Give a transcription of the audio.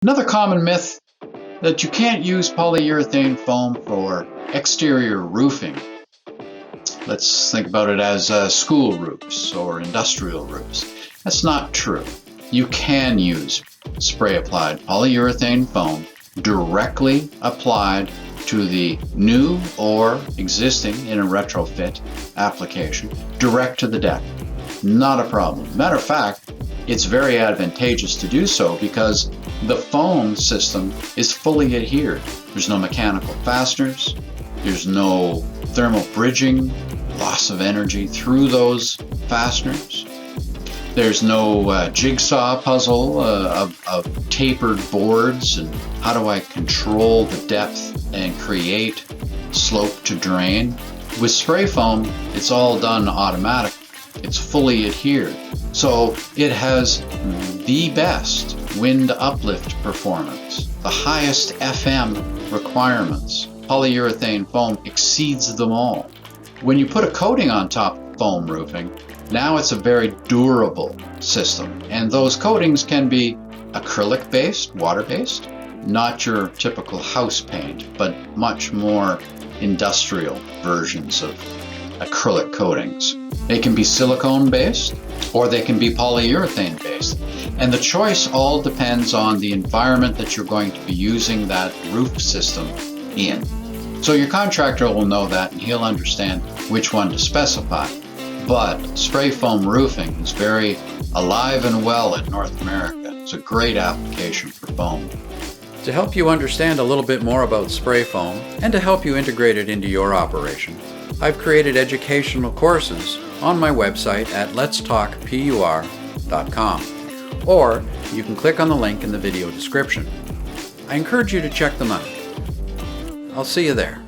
Another common myth that you can't use polyurethane foam for exterior roofing. Let's think about it as school roofs or industrial roofs. That's not true. You can use spray-applied polyurethane foam directly applied to the new or existing in a retrofit application, direct to the deck. Not a problem. Matter of fact, it's very advantageous to do so because the foam system is fully adhered. There's no mechanical fasteners, there's no thermal bridging, loss of energy through those fasteners. There's no jigsaw puzzle of tapered boards and how do I control the depth and create slope to drain. With spray foam, it's all done automatic. It's fully adhered. So it has the best wind uplift performance, the highest FM requirements. Polyurethane foam exceeds them all. When you put a coating on top of foam roofing, now it's a very durable system. And those coatings can be acrylic-based, water-based, not your typical house paint, but much more industrial versions of acrylic coatings. They can be silicone-based or they can be polyurethane-based. And the choice all depends on the environment that you're going to be using that roof system in. So your contractor will know that and he'll understand which one to specify. But spray foam roofing is very alive and well in North America. It's a great application for foam. To help you understand a little bit more about spray foam and to help you integrate it into your operation, I've created educational courses on my website at letstalkpur.com, or you can click on the link in the video description. I encourage you to check them out. I'll see you there.